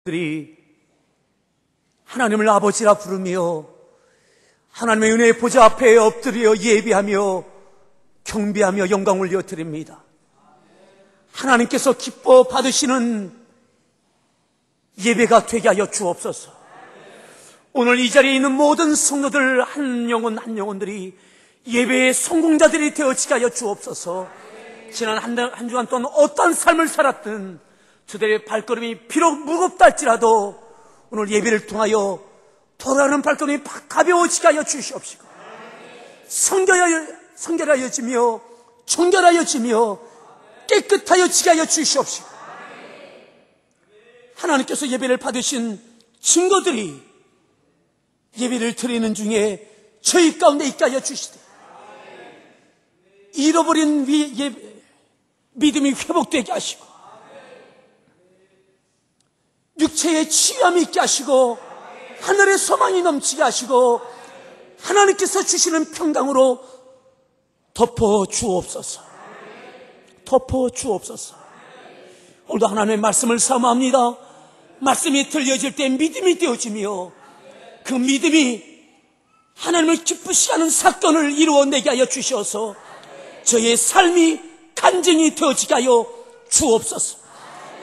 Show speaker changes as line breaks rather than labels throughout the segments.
들이 하나님을 아버지라 부르며 하나님의 은혜의 보좌 앞에 엎드려 예배하며 경배하며 영광 올려드립니다. 하나님께서 기뻐 받으시는 예배가 되게 하여 주옵소서. 오늘 이 자리에 있는 모든 성도들 한 영혼들이 예배의 성공자들이 되어지게 하여 주옵소서. 지난 한 주간 동안 어떤 삶을 살았든 저들의 발걸음이 비록 무겁다 할지라도 오늘 예배를 통하여 돌아가는 발걸음이 가벼워지게 하여 주시옵시고, 성결하여지며 정결하여지며 깨끗하여지게 하여 주시옵시고, 하나님께서 예배를 받으신 증거들이 예배를 드리는 중에 저희 가운데 있게 하여 주시되, 잃어버린 믿음이 회복되게 하시고, 육체의 치유함이 있게 하시고, 하늘의 소망이 넘치게 하시고, 하나님께서 주시는 평강으로 덮어 주옵소서. 덮어 주옵소서. 오늘도 하나님의 말씀을 사모합니다. 말씀이 들려질 때 믿음이 되어지며 그 믿음이 하나님을 기쁘시게 하는 사건을 이루어내게 하여 주셔서 저의 삶이 간증이 되어지게 하여 주옵소서.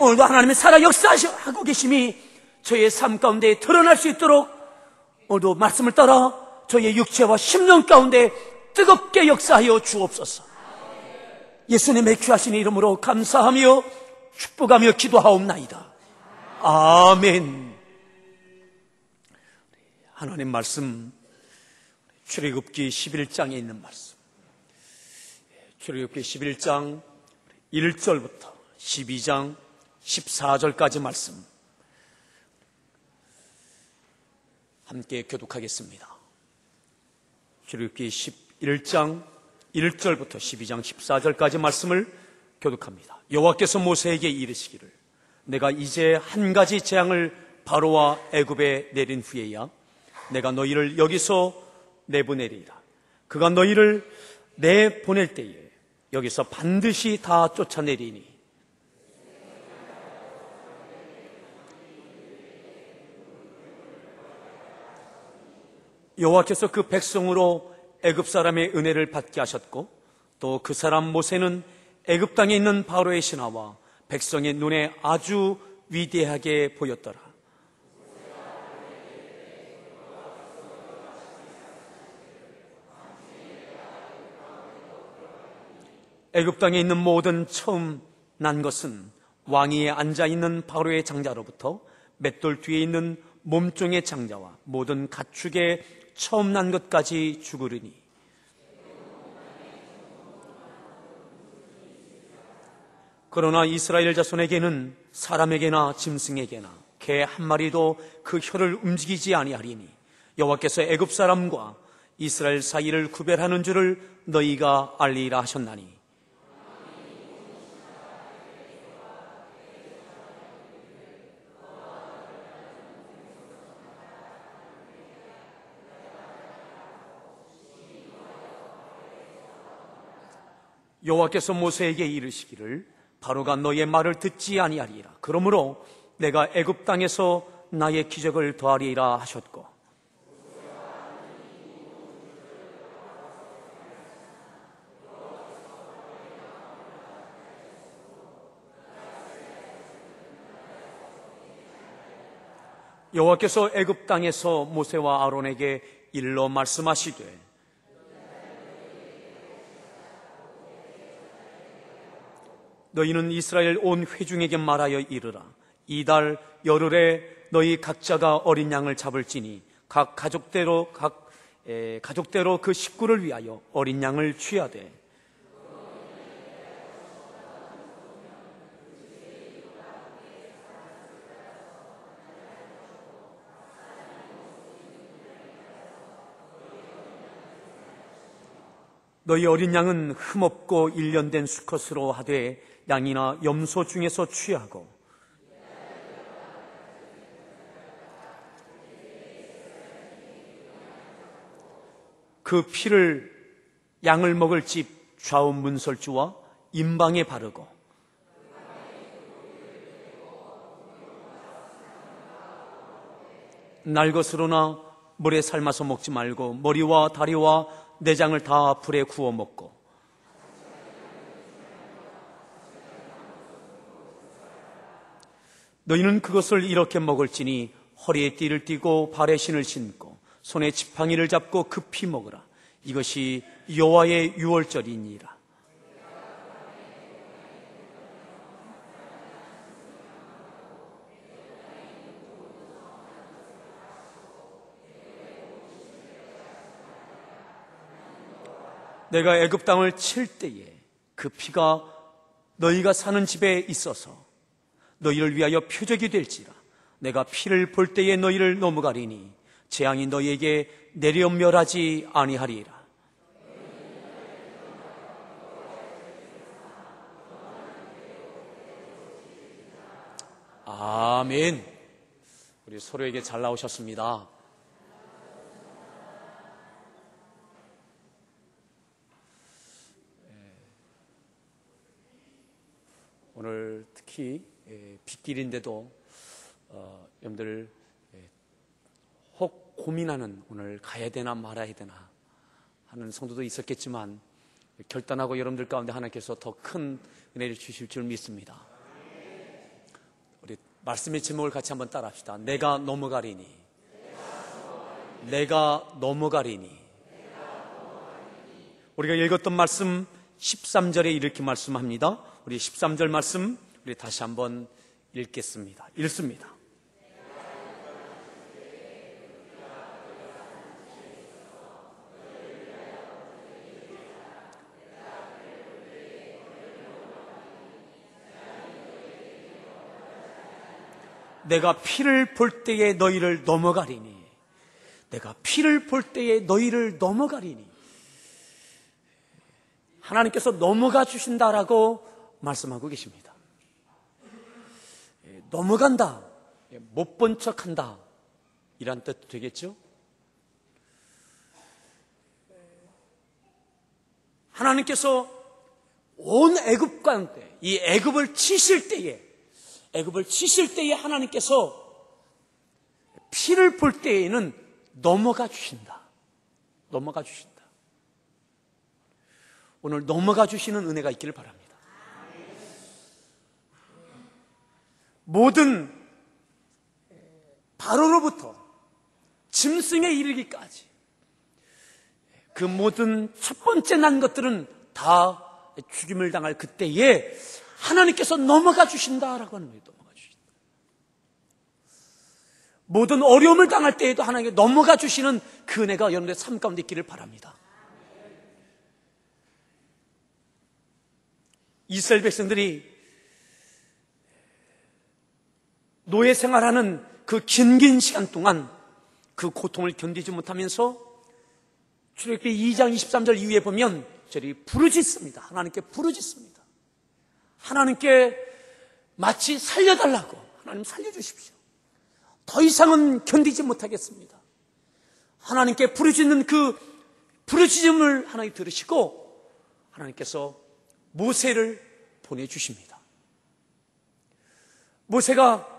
오늘도 하나님의 살아 역사하고 계심이 저의 삶 가운데 드러날 수 있도록 오늘도 말씀을 따라 저의 육체와 심령 가운데 뜨겁게 역사하여 주옵소서. 예수님의 귀하신 이름으로 감사하며 축복하며 기도하옵나이다. 아멘. 하나님 말씀, 출애굽기 11장에 있는 말씀, 출애굽기 11장 1절부터 12장 14절까지 말씀 함께 교독하겠습니다. 출애굽기 11장 1절부터 12장 14절까지 말씀을 교독합니다. 여호와께서 모세에게 이르시기를, 내가 이제 한 가지 재앙을 바로와 애굽에 내린 후에야 내가 너희를 여기서 내보내리라. 그가 너희를 내보낼 때에 여기서 반드시 다 쫓아내리니 여호와께서 그 백성으로 애굽 사람의 은혜를 받게 하셨고, 또 그 사람 모세는 애굽 땅에 있는 바로의 신하와 백성의 눈에 아주 위대하게 보였더라. 애굽 땅에 있는 모든 처음 난 것은 왕위에 앉아있는 바로의 장자로부터 맷돌 뒤에 있는 몸종의 장자와 모든 가축의 처음 난 것까지 죽으리니, 그러나 이스라엘 자손에게는 사람에게나 짐승에게나 개 한 마리도 그 혀를 움직이지 아니하리니 여호와께서 애굽 사람과 이스라엘 사이를 구별하는 줄을 너희가 알리라 하셨나니, 여호와께서 모세에게 이르시기를, 바로가 너의 말을 듣지 아니하리라. 그러므로 내가 애굽 땅에서 나의 기적을 더하리라 하셨고, 여호와께서 애굽 땅에서 모세와 아론에게 일러 말씀하시되, 너희는 이스라엘 온 회중에게 말하여 이르라. 이달 열흘에 너희 각자가 어린 양을 잡을지니 각 가족대로 그 식구를 위하여 어린 양을 취하되, 너희 어린 양은 흠없고 일련된 수컷으로 하되 양이나 염소 중에서 취하고, 그 피를 양을 먹을 집 좌우 문설주와 임방에 바르고, 날 것으로나 물에 삶아서 먹지 말고 머리와 다리와 내장을 다 불에 구워 먹고 너희는 그것을 이렇게 먹을지니 허리에 띠를 띠고 발에 신을 신고 손에 지팡이를 잡고 급히 먹으라. 이것이 여호와의 유월절이니라. 내가 애굽 땅을 칠 때에 그 피가 너희가 사는 집에 있어서 너희를 위하여 표적이 될지라. 내가 피를 볼 때에 너희를 넘어가리니 재앙이 너희에게 내려 멸하지 아니하리라. 아멘. 우리 서로에게 잘 나오셨습니다. 오늘 특히 빗길인데도 여러분들 혹 고민하는, 오늘 가야 되나 말아야 되나 하는 성도도 있었겠지만 결단하고 여러분들 가운데 하나님께서 더 큰 은혜를 주실 줄 믿습니다. 우리 말씀의 제목을 같이 한번 따라 합시다. 내가 넘어가리니. 내가 넘어가리니. 우리가 읽었던 말씀 13절에 이렇게 말씀합니다. 우리 13절 말씀 우리 다시 한번 읽겠습니다. 읽습니다. 내가 피를 볼 때에 너희를 넘어가리니. 내가 피를 볼 때에 너희를 넘어가리니. 하나님께서 넘어가 주신다라고 말씀하고 계십니다. 넘어간다, 못 본 척한다, 이란 뜻 되겠죠? 하나님께서 온 애굽 가운데 이 애굽을 치실 때에 하나님께서 피를 볼 때에는 넘어가 주신다. 넘어가 주신다. 오늘 넘어가 주시는 은혜가 있기를 바랍니다. 모든 바로로부터 짐승에 이르기까지 그 모든 첫 번째 난 것들은 다 죽임을 당할 그때에 하나님께서 넘어가 주신다라고 하는 거예요. 넘어가 주신다. 모든 어려움을 당할 때에도 하나님께 넘어가 주시는 그 은혜가 여러분들의 삶 가운데 있기를 바랍니다. 이스라엘 백성들이 노예 생활하는 그 긴 시간 동안 그 고통을 견디지 못하면서 출애굽기 2장 23절 이후에 보면 저리 부르짖습니다. 하나님께 부르짖습니다. 하나님께 마치 살려달라고, 하나님 살려주십시오. 더 이상은 견디지 못하겠습니다. 하나님께 부르짖는 그 부르짖음을 하나님 들으시고 하나님께서 모세를 보내주십니다. 모세가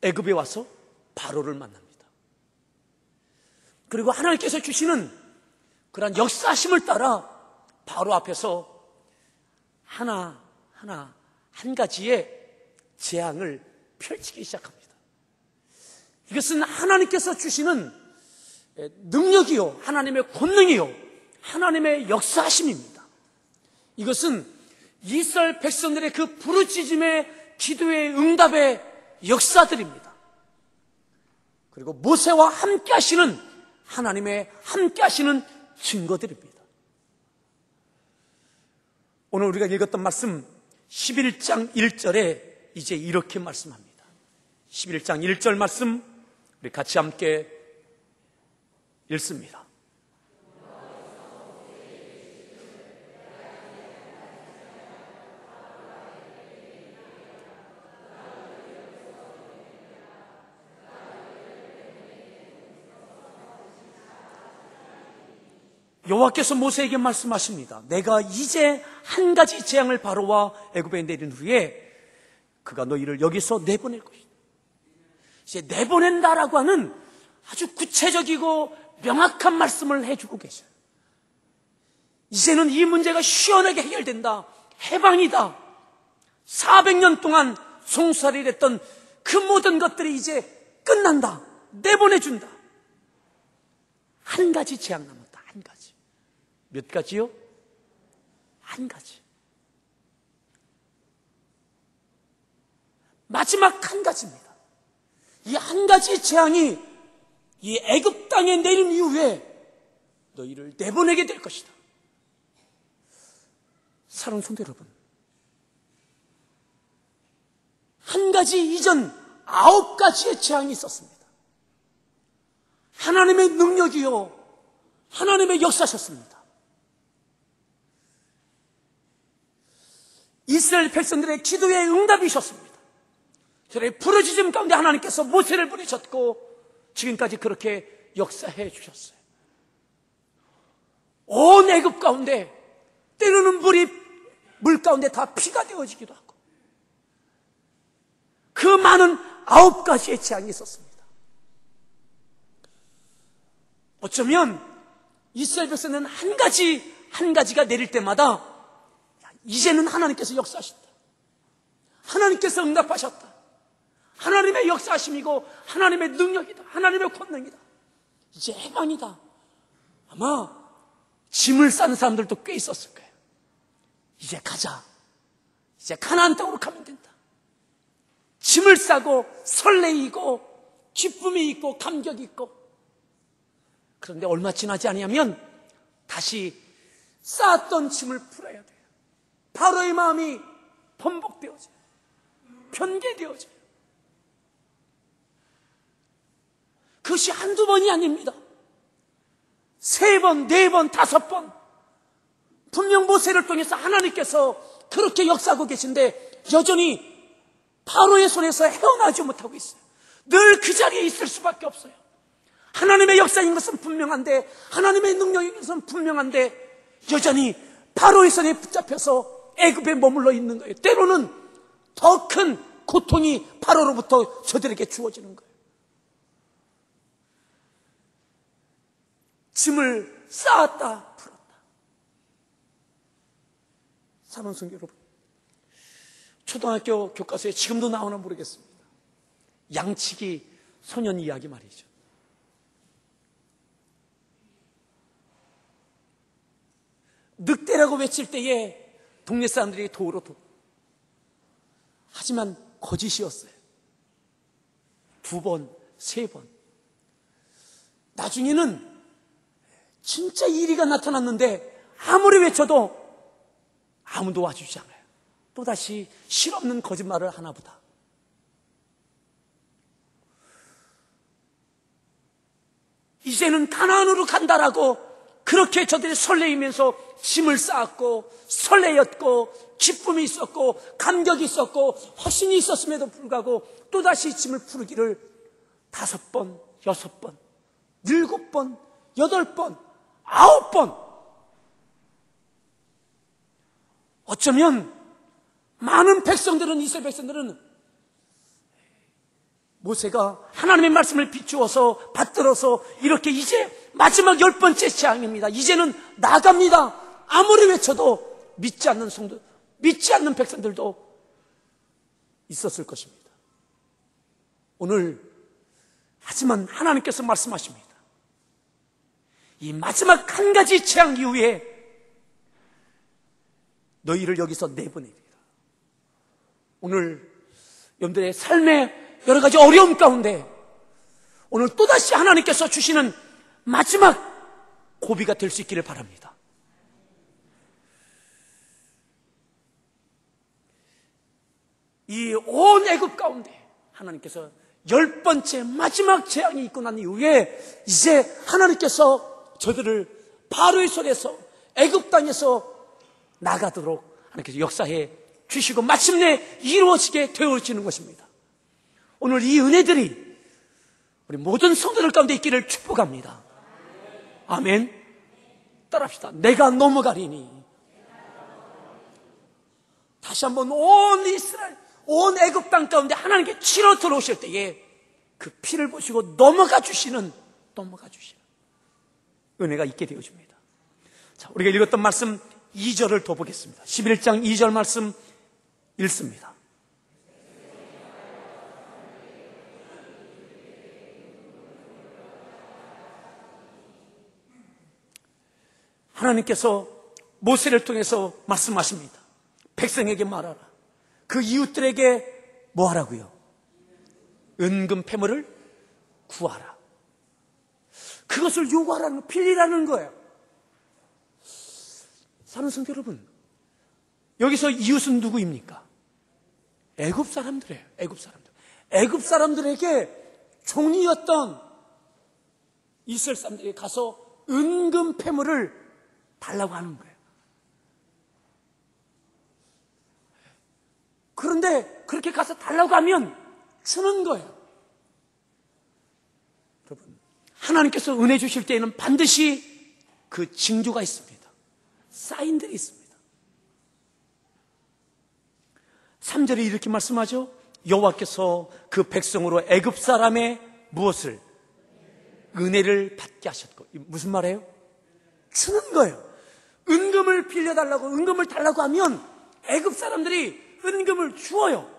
애굽에 와서 바로를 만납니다. 그리고 하나님께서 주시는 그런 역사심을 따라 바로 앞에서 한 가지의 재앙을 펼치기 시작합니다. 이것은 하나님께서 주시는 능력이요, 하나님의 권능이요, 하나님의 역사심입니다. 이것은 이스라엘 백성들의 그 부르짖음의 기도의 응답의 역사들입니다. 그리고 모세와 함께 하시는 하나님의 함께 하시는 증거들입니다. 오늘 우리가 읽었던 말씀 11장 1절에 이제 이렇게 말씀합니다. 11장 1절 말씀 우리 같이 함께 읽습니다. 여호와께서 모세에게 말씀하십니다. 내가 이제 한 가지 재앙을 바로와 애굽에 내린 후에 그가 너희를 여기서 내보낼 것이다. 이제 내보낸다라고 하는 아주 구체적이고 명확한 말씀을 해주고 계셔요. 이제는 이 문제가 시원하게 해결된다. 해방이다. 400년 동안 송사리를 했던 그 모든 것들이 이제 끝난다. 내보내준다. 한 가지 재앙 남았다. 한 가지. 몇 가지요? 한 가지. 마지막 한 가지입니다. 이 한 가지 재앙이 이 애굽 땅에 내린 이후에 너희를 내보내게 될 것이다. 사랑하는 성도 여러분, 한 가지 이전 9가지의 재앙이 있었습니다. 하나님의 능력이요, 하나님의 역사셨습니다. 이스라엘 백성들의 기도의 응답이셨습니다. 저의 부르짖음 가운데 하나님께서 모세를 부르셨고 지금까지 그렇게 역사해 주셨어요. 온 애굽 가운데 때로는 물 가운데 다 피가 되어지기도 하고 그 많은 9가지의 재앙이 있었습니다. 어쩌면 이스라엘 백성은 한 가지가 내릴 때마다 이제는 하나님께서 역사하셨다. 하나님께서 응답하셨다. 하나님의 역사하심이고 하나님의 능력이다. 하나님의 권능이다. 이제 해방이다. 아마 짐을 싸는 사람들도 꽤 있었을 거예요. 이제 가자. 이제 가나안 땅으로 가면 된다. 짐을 싸고 설레이고 기쁨이 있고 감격이 있고. 그런데 얼마 지나지 않으면 다시 쌓았던 짐을 풀어야 돼요. 바로의 마음이 번복되어져요. 변개되어져요. 그것이 한두 번이 아닙니다. 3번, 4번, 5번. 분명 모세를 통해서 하나님께서 그렇게 역사하고 계신데 여전히 바로의 손에서 헤어나지 못하고 있어요. 늘 그 자리에 있을 수밖에 없어요. 하나님의 역사인 것은 분명한데, 하나님의 능력인 것은 분명한데 여전히 바로의 손에 붙잡혀서 애굽에 머물러 있는 거예요. 때로는 더 큰 고통이 바로로부터 저들에게 주어지는 거예요. 짐을 쌓았다 풀었다. 사랑하는 성도 여러분, 초등학교 교과서에 지금도 나오나 모르겠습니다. 양치기 소년 이야기 말이죠. 늑대라고 외칠 때에 동네 사람들이 도로 하지만 거짓이었어요. 2번, 3번. 나중에는 진짜 이리가 나타났는데 아무리 외쳐도 아무도 와주지 않아요. 또다시 실없는 거짓말을 하나보다. 이제는 가나안으로 간다라고 그렇게 저들이 설레이면서 짐을 쌓았고 설레였고 기쁨이 있었고 감격이 있었고 확신이 있었음에도 불구하고 또다시 짐을 풀기를 5번, 6번, 7번, 8번, 9번. 어쩌면 많은 백성들은, 이스라엘 백성들은 모세가 하나님의 말씀을 비추어서 받들어서 이렇게 이제 마지막 10번째 재앙입니다. 이제는 나갑니다. 아무리 외쳐도 믿지 않는 성도, 믿지 않는 백성들도 있었을 것입니다. 오늘 하지만 하나님께서 말씀하십니다. 이 마지막 한 가지 재앙 이후에 너희를 여기서 내보내리라. 오늘 여러분들의 삶의 여러 가지 어려움 가운데 오늘 또다시 하나님께서 주시는 마지막 고비가 될 수 있기를 바랍니다. 이 온 애굽 가운데 하나님께서 10번째 마지막 재앙이 있고 난 이후에 이제 하나님께서 저들을 바로의 손에서 애굽 땅에서 나가도록 하나님께서 역사해 주시고 마침내 이루어지게 되어지는 것입니다. 오늘 이 은혜들이 우리 모든 성도들 가운데 있기를 축복합니다. 아멘. 따라합시다. 내가 넘어가리니. 다시 한번 온 이스라엘, 온 애굽 땅 가운데 하나님께 치러 들어오실 때에 그 피를 보시고 넘어가 주시는 은혜가 있게 되어줍니다. 자, 우리가 읽었던 말씀 2절을 더 보겠습니다. 11장 2절 말씀 읽습니다. 하나님께서 모세를 통해서 말씀하십니다. 백성에게 말하라. 그 이웃들에게 뭐 하라고요? 은금 패물을 구하라. 그것을 요구하라는 거, 빌리라는 거예요. 사랑하는 성도 여러분, 여기서 이웃은 누구입니까? 애굽 사람들이에요. 애굽 사람들에게 종이었던 이스라엘 사람들이 가서 은금 패물을 달라고 하는 거예요. 그런데 그렇게 가서 달라고 하면 주는 거예요. 여러분, 하나님께서 은혜 주실 때에는 반드시 그 징조가 있습니다. 사인들이 있습니다. 3절에 이렇게 말씀하죠. 여호와께서 그 백성으로 애굽 사람의 무엇을? 은혜를 받게 하셨고. 무슨 말이에요? 주는 거예요. 은금을 빌려달라고, 은금을 달라고 하면 애굽 사람들이 은금을 주어요.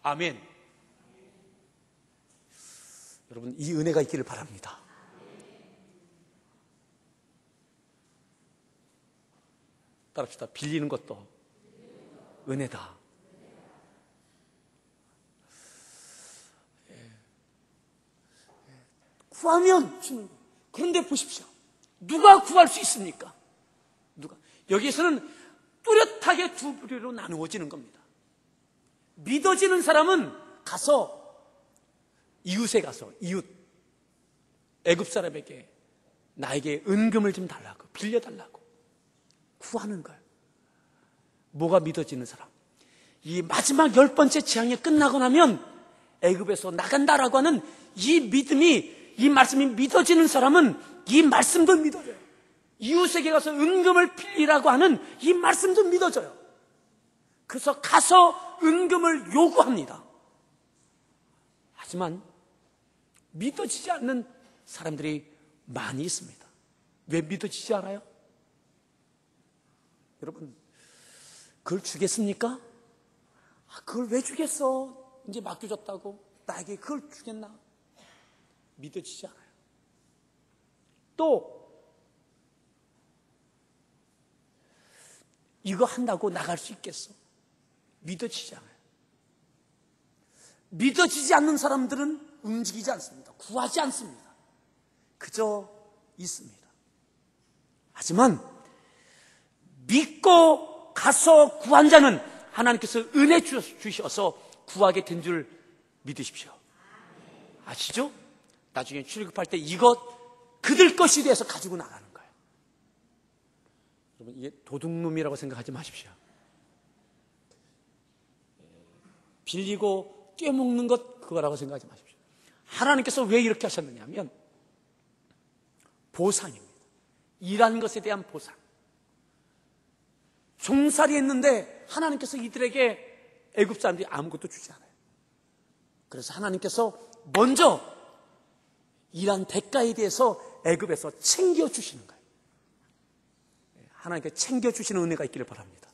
아멘. 여러분, 이 은혜가 있기를 바랍니다. 따라합시다. 빌리는 것도 은혜다. 구하면 주는 거예요. 그런데 보십시오. 누가 구할 수 있습니까? 누가? 여기에서는 뚜렷하게 두 부류로 나누어지는 겁니다. 믿어지는 사람은 가서 이웃에 가서 애굽 사람에게 나에게 은금을 좀 달라고, 빌려달라고 구하는 거예요. 뭐가 믿어지는 사람? 이 마지막 10번째 재앙이 끝나고 나면 애굽에서 나간다라고 하는 이 믿음이, 이 말씀이 믿어지는 사람은 이 말씀도 믿어져요. 이웃에게 가서 은금을 빌리라고 하는 이 말씀도 믿어져요. 그래서 가서 은금을 요구합니다. 하지만 믿어지지 않는 사람들이 많이 있습니다. 왜 믿어지지 않아요? 여러분, 그걸 주겠습니까? 그걸 왜 주겠어? 이제 맡겨줬다고 나에게 그걸 주겠나? 믿어지지 않아요. 또 이거 한다고 나갈 수 있겠어? 믿어지지 않아요. 믿어지지 않는 사람들은 움직이지 않습니다. 구하지 않습니다. 그저 있습니다. 하지만 믿고 가서 구한 자는 하나님께서 은혜 주셔서 구하게 된 줄 믿으십시오. 아시죠? 나중에 출급할 때 이것 그들 것이 돼서 가지고 나가는 거예요. 여러분, 이게 도둑놈이라고 생각하지 마십시오. 빌리고 떼먹는 것 그거라고 생각하지 마십시오. 하나님께서 왜 이렇게 하셨느냐 하면 보상입니다. 일한 것에 대한 보상. 종살이 했는데 하나님께서 이들에게 애굽 사람들이 아무것도 주지 않아요. 그래서 하나님께서 먼저 일한 대가에 대해서 애굽에서 챙겨주시는 거예요. 하나님께 챙겨주시는 은혜가 있기를 바랍니다.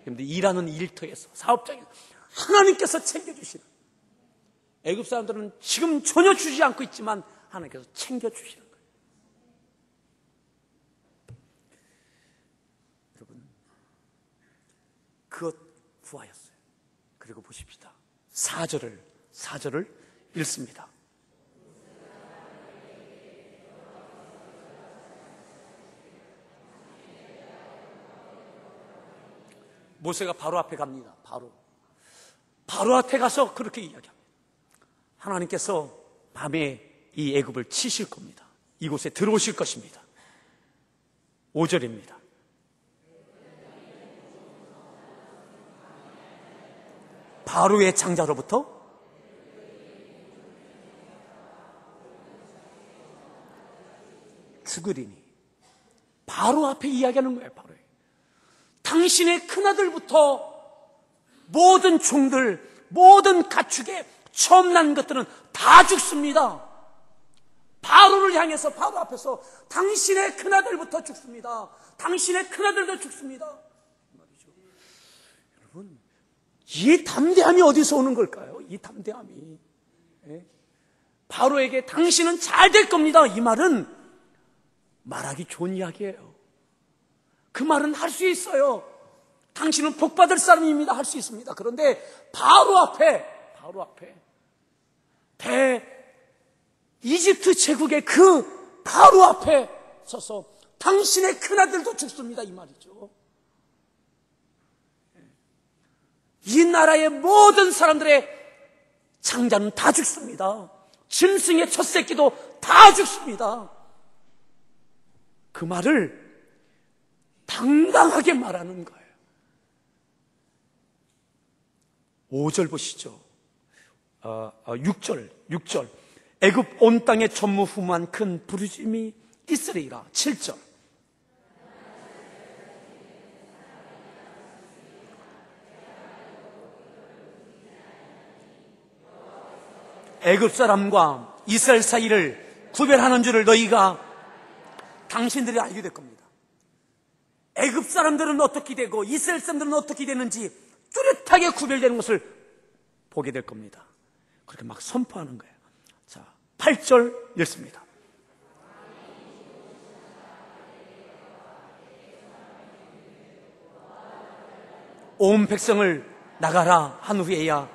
그런데 일하는 일터에서, 사업장에서 하나님께서 챙겨주시는, 애굽 사람들은 지금 전혀 주지 않고 있지만 하나님께서 챙겨주시는 거예요. 여러분, 그것 구하였어요. 그리고 보십시다. 4절을 읽습니다. 모세가 바로 앞에 갑니다. 바로 앞에 가서 그렇게 이야기합니다. 하나님께서 밤에 이 애굽을 치실 겁니다. 이곳에 들어오실 것입니다. 5절입니다. 바로의 장자로부터 죽으리니. 바로 앞에 이야기하는 거예요. 바로 당신의 큰아들부터 모든 종들, 모든 가축의 처음 난 것들은 다 죽습니다. 바로를 향해서 바로 앞에서 당신의 큰아들부터 죽습니다. 당신의 큰아들도 죽습니다. 말이죠. 여러분, 이 담대함이 어디서 오는 걸까요? 이 담대함이. 바로에게 당신은 잘 될 겁니다. 이 말은 말하기 좋은 이야기예요. 그 말은 할 수 있어요. 당신은 복받을 사람입니다. 할 수 있습니다. 그런데 바로 앞에 이집트 제국의 그 바로 앞에 서서 당신의 큰아들도 죽습니다. 이 말이죠. 이 나라의 모든 사람들의 장자는 다 죽습니다. 짐승의 첫 새끼도 다 죽습니다. 그 말을 당당하게 말하는 거예요. 5절 보시죠. 6절. 애굽 온 땅에 전무후무한 큰 부르짐이 있으리라. 7절. 애굽 사람과 이스라엘 사이를 구별하는 줄을 너희가 당신들이 알게 될 겁니다. 애굽 사람들은 어떻게 되고 이스라엘 사람들은 어떻게 되는지 뚜렷하게 구별되는 것을 보게 될 겁니다. 그렇게 막 선포하는 거예요. 자, 8절 읽습니다. 온 백성을 나가라 한 후에야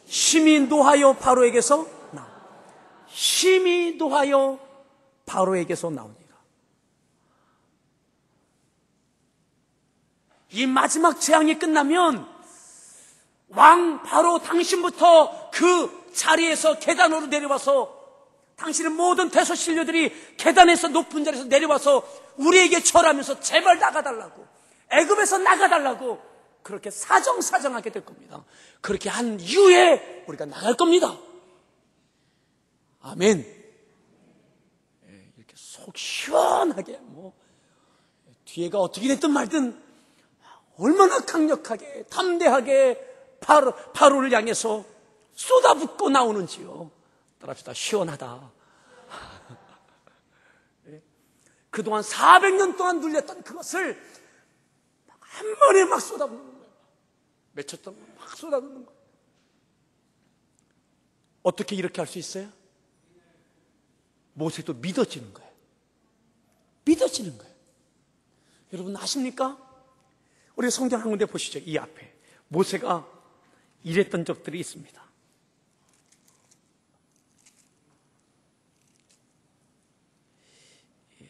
심히 노하여 바로에게서 나오니라. 이 마지막 재앙이 끝나면 왕 바로 당신부터 그 자리에서 계단으로 내려와서 당신의 모든 대소신료들이 계단에서 높은 자리에서 내려와서 우리에게 절하면서 제발 나가달라고, 애굽에서 나가달라고 그렇게 사정사정하게 될 겁니다. 그렇게 한 이후에 우리가 나갈 겁니다. 아멘. 이렇게 속 시원하게 뒤에가 어떻게 됐든 말든 얼마나 강력하게 담대하게 바로를 향해서 쏟아붓고 나오는지요. 따라합시다. 시원하다. 그동안 400년 동안 눌렸던 그것을 한 번에 막 쏟아붓는 거예요. 맺혔던 거 막 쏟아붓는 거예요. 어떻게 이렇게 할 수 있어요? 모세도 믿어지는 거예요. 믿어지는 거예요. 여러분 아십니까? 우리 성경 한 군데 보시죠. 이 앞에 모세가 이랬던 적들이 있습니다. 예.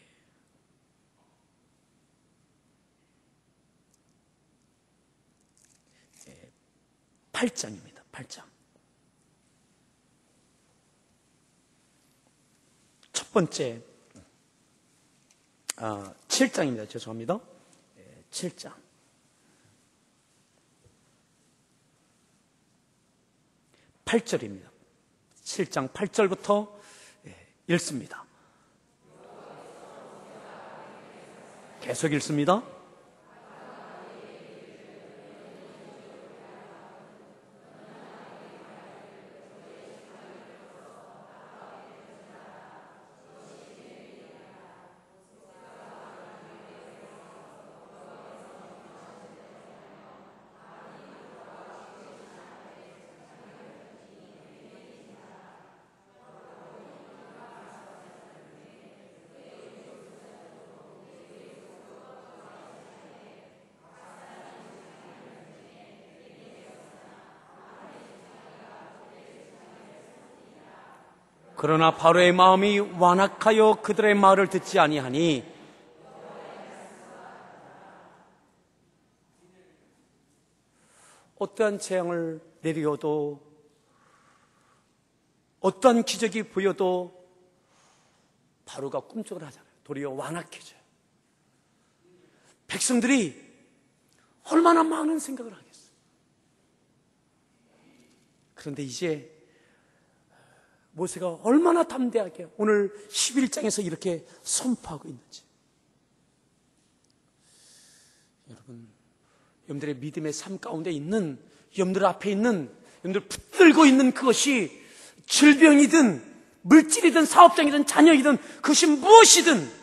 8장입니다. 8장. 첫 번째 7장입니다. 죄송합니다. 7장. 8절입니다. 7장 8절부터 읽습니다. 계속 읽습니다. 그러나 바로의 마음이 완악하여 그들의 말을 듣지 아니하니 어떠한 재앙을 내려도 어떠한 기적이 보여도 바로가 꿈쩍을 하잖아요. 도리어 완악해져요. 백성들이 얼마나 많은 생각을 하겠어요. 그런데 이제 모세가 얼마나 담대하게 오늘 11장에서 이렇게 선포하고 있는지. 여러분, 여러분들의 믿음의 삶 가운데 있는, 여러분들 앞에 있는 여러분들 붙들고 있는 그것이 질병이든 물질이든 사업장이든 자녀이든 그것이 무엇이든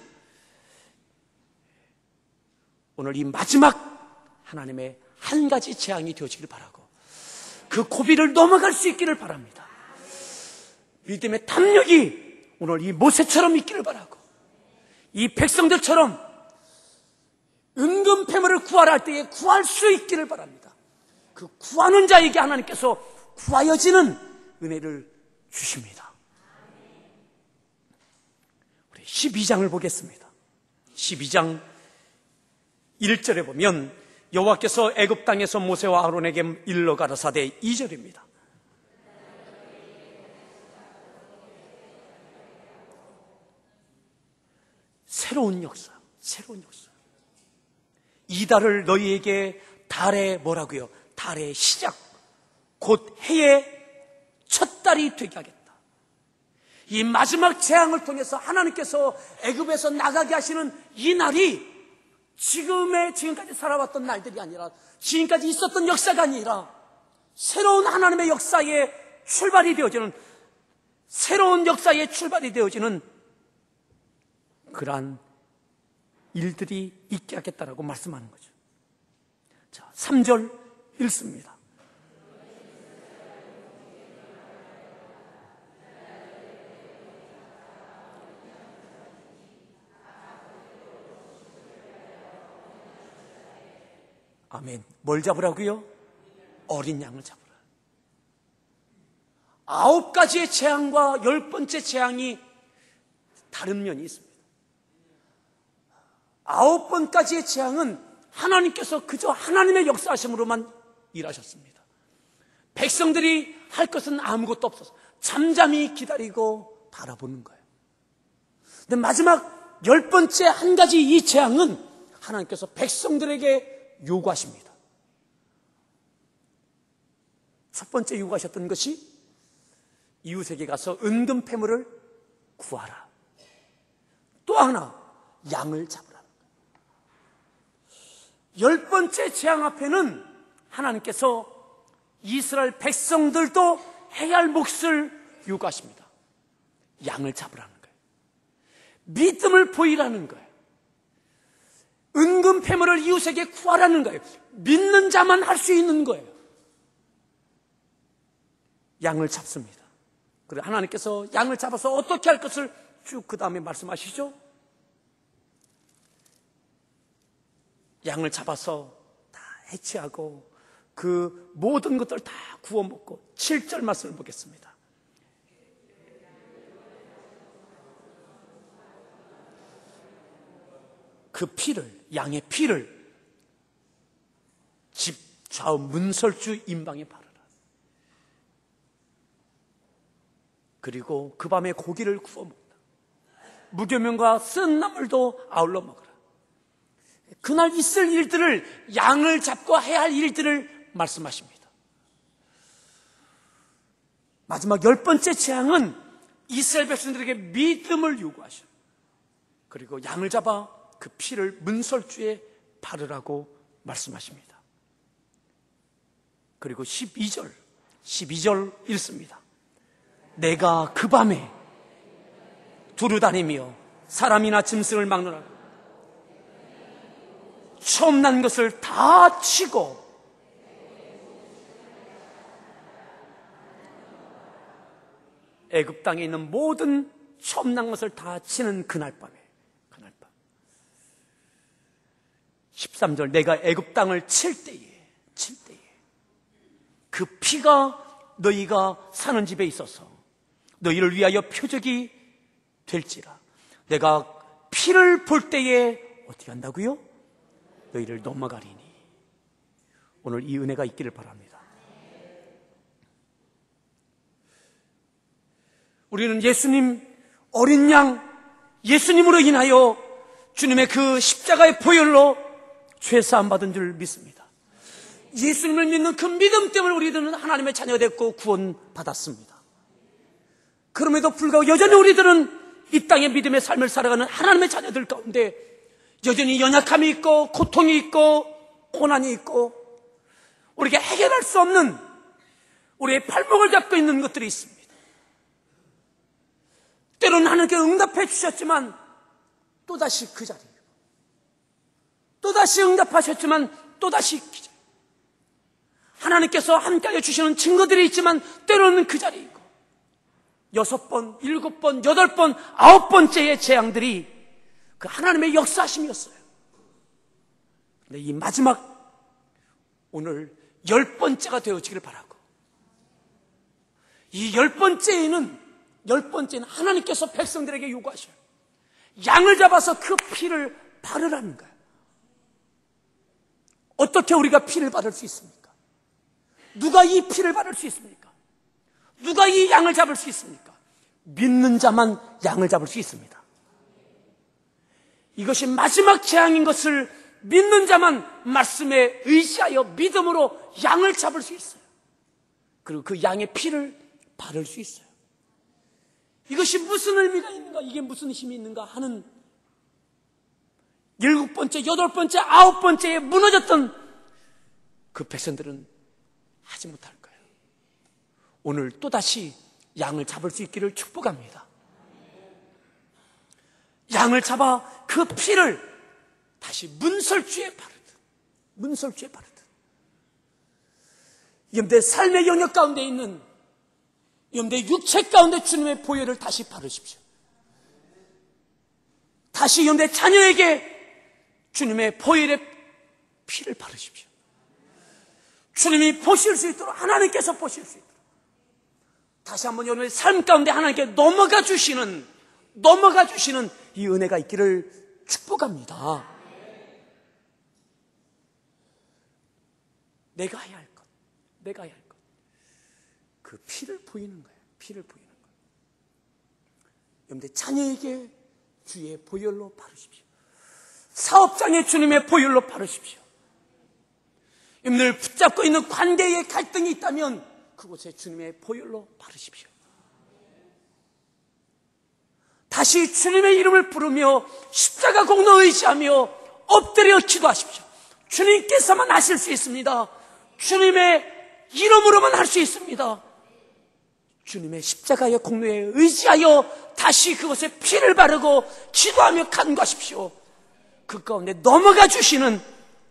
오늘 이 마지막 하나님의 한 가지 재앙이 되어지길 바라고 그 고비를 넘어갈 수 있기를 바랍니다. 믿음의 담력이 오늘 이 모세처럼 있기를 바라고 이 백성들처럼 은금 패물을 구하라 할 때에 구할 수 있기를 바랍니다. 그 구하는 자에게 하나님께서 구하여지는 은혜를 주십니다. 우리 12장을 보겠습니다. 12장 1절에 보면 여호와께서 애굽 땅에서 모세와 아론에게 일러 가라사대 2절입니다. 새로운 역사. 이 달을 너희에게 달의 뭐라고요? 달의 시작, 곧 해의 첫 달이 되게 하겠다. 이 마지막 재앙을 통해서 하나님께서 애굽에서 나가게 하시는 이 날이 지금까지 살아왔던 날들이 아니라 지금까지 있었던 역사가 아니라 새로운 하나님의 역사의 출발이 되어지는 새로운 역사의 출발이 되어지는 그러한 일들이 있게 하겠다라고 말씀하는 거죠. 자, 3절 읽습니다. 아멘. 뭘 잡으라고요? 어린 양을 잡으라. 9가지의 재앙과 10번째 재앙이 다른 면이 있습니다. 9번까지의 재앙은 하나님께서 그저 하나님의 역사하심으로만 일하셨습니다. 백성들이 할 것은 아무것도 없어서 잠잠히 기다리고 바라보는 거예요. 근데 마지막 10번째 한 가지 이 재앙은 하나님께서 백성들에게 요구하십니다. 첫 번째 요구하셨던 것이 이웃에게 가서 은금 패물을 구하라. 또 하나, 양을 잡으라. 10번째 재앙 앞에는 하나님께서 이스라엘 백성들도 해야 할 몫을 요구하십니다. 양을 잡으라는 거예요. 믿음을 보이라는 거예요. 은금 패물을 이웃에게 구하라는 거예요. 믿는 자만 할 수 있는 거예요. 양을 잡습니다. 그리고 하나님께서 양을 잡아서 어떻게 할 것을 쭉 그 다음에 말씀하시죠. 양을 잡아서 다 해치하고 그 모든 것들 다 구워 먹고 7절 말씀을 보겠습니다. 그 피를, 양의 피를 집 좌우 문설주 임방에 바르라. 그리고 그 밤에 고기를 구워 먹다. 무교면과 쓴 나물도 아울러 먹으라. 그날 있을 일들을, 양을 잡고 해야 할 일들을 말씀하십니다. 마지막 10번째 재앙은 이스라엘 백성들에게 믿음을 요구하셔. 그리고 양을 잡아 그 피를 문설주에 바르라고 말씀하십니다. 그리고 12절 읽습니다. 내가 그 밤에 두루다니며 사람이나 짐승을 막느라 처음 난 것을 다 치고 애굽 땅에 있는 모든 처음 난 것을 다 치는 그날 밤에 13절 내가 애굽 땅을 칠 때에 그 피가 너희가 사는 집에 있어서 너희를 위하여 표적이 될지라. 내가 피를 볼 때에 어떻게 한다고요? 너희를 넘어가리니. 오늘 이 은혜가 있기를 바랍니다. 우리는 예수님 어린 양 예수님으로 인하여 주님의 그 십자가의 보혈로 죄 사함 받은 줄 믿습니다. 예수님을 믿는 그 믿음 때문에 우리들은 하나님의 자녀가 됐고 구원 받았습니다. 그럼에도 불구하고 여전히 우리들은 이 땅의 믿음의 삶을 살아가는 하나님의 자녀들 가운데 여전히 연약함이 있고 고통이 있고 고난이 있고 우리가 해결할 수 없는 우리의 발목을 잡고 있는 것들이 있습니다. 때로는 하나님께 응답해 주셨지만 또다시 그 자리에, 또다시 응답하셨지만 또다시 그 자리에, 하나님께서 함께하여 주시는 증거들이 있지만 때로는 그 자리에 있고, 6번, 7번, 8번, 9번째의 재앙들이 그 하나님의 역사하심이었어요. 근데 이 마지막 오늘 10번째가 되어지기를 바라고, 이 10번째는 하나님께서 백성들에게 요구하셔요. 양을 잡아서 그 피를 바르라는 거예요. 어떻게 우리가 피를 바를 수 있습니까? 누가 이 피를 바를 수 있습니까? 누가 이 양을 잡을 수 있습니까? 믿는 자만 양을 잡을 수 있습니다. 이것이 마지막 재앙인 것을 믿는 자만 말씀에 의지하여 믿음으로 양을 잡을 수 있어요. 그리고 그 양의 피를 바를 수 있어요. 이것이 무슨 의미가 있는가, 이게 무슨 힘이 있는가 하는 7번째, 8번째, 9번째에 무너졌던 그 백성들은 하지 못할 거예요. 오늘 또다시 양을 잡을 수 있기를 축복합니다. 양을 잡아 그 피를 다시 문설주에 바르듯 여러분들 삶의 영역 가운데 있는 여러분들 육체 가운데 주님의 보혈을 다시 바르십시오. 다시 여러분들 자녀에게 주님의 보혈의 피를 바르십시오. 주님이 보실 수 있도록, 하나님께서 보실 수 있도록 다시 한번 여러분의 삶 가운데 하나님께 넘어가 주시는 이 은혜가 있기를 축복합니다. 내가 해야 할 것, 그 피를 보이는 거예요. 여러분들 자녀에게 주의 보혈로 바르십시오. 사업장에 주님의 보혈로 바르십시오. 여러분들 붙잡고 있는 관계에 갈등이 있다면 그곳에 주님의 보혈로 바르십시오. 다시 주님의 이름을 부르며 십자가 공로 의지하며 엎드려 기도하십시오. 주님께서만 하실 수 있습니다. 주님의 이름으로만 할 수 있습니다. 주님의 십자가의 공로에 의지하여 다시 그것에 피를 바르고 기도하며 간구하십시오. 그 가운데 넘어가 주시는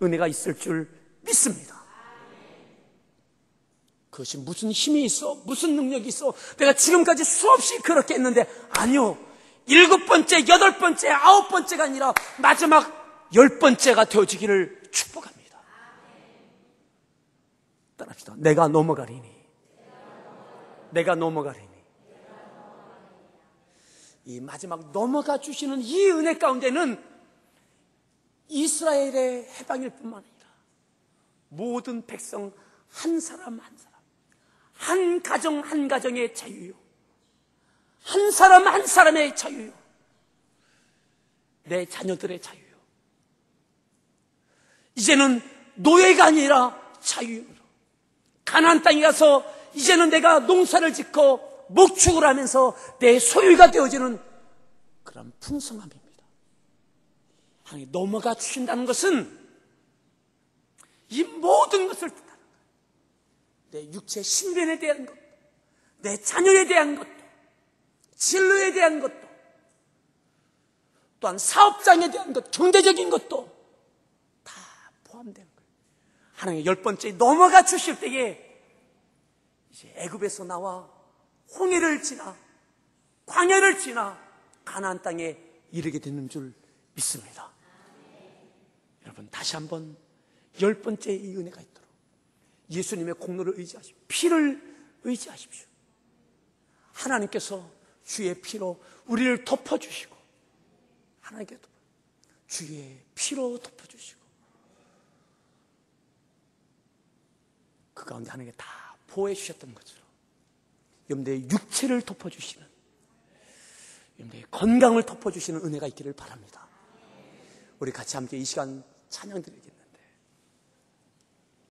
은혜가 있을 줄 믿습니다. 그것이 무슨 힘이 있어, 무슨 능력이 있어, 내가 지금까지 수없이 그렇게 했는데, 아니요, 7번째, 8번째, 9번째가 아니라 마지막 10번째가 되어지기를 축복합니다. 따라합시다. 내가 넘어가리니. 이 마지막 넘어가 주시는 이 은혜 가운데는 이스라엘의 해방일 뿐만 아니라 모든 백성 한 사람, 한 가정 한 가정의 자유요, 한 사람 한 사람의 자유요, 내 자녀들의 자유요, 이제는 노예가 아니라 자유로 가나안 땅에 가서 이제는 내가 농사를 짓고 목축을 하면서 내 소유가 되어지는 그런 풍성함입니다. 하나님 넘어가 주신다는 것은 이 모든 것을 뜻하는 거예요. 내 육체 신변에 대한 것, 내 자녀에 대한 것도, 진로에 대한 것도, 또한 사업장에 대한 것, 경제적인 것도 다 포함되는 거예요. 하나님 10번째 넘어가 주실 때에 이제 애굽에서 나와 홍해를 지나 광야를 지나 가나안 땅에 이르게 되는 줄 믿습니다. 여러분 다시 한번 10번째 이 은혜가 있도록 예수님의 공로를 의지하십시오. 피를 의지하십시오. 하나님께서 주의 피로 우리를 덮어주시고, 하나님께서 주의 피로 덮어주시고, 그 가운데 하나님께 다 보호해 주셨던 것처럼 여러분들의 육체를 덮어주시는, 여러분들의 건강을 덮어주시는 은혜가 있기를 바랍니다. 우리 같이 함께 이 시간 찬양 드리겠습니다.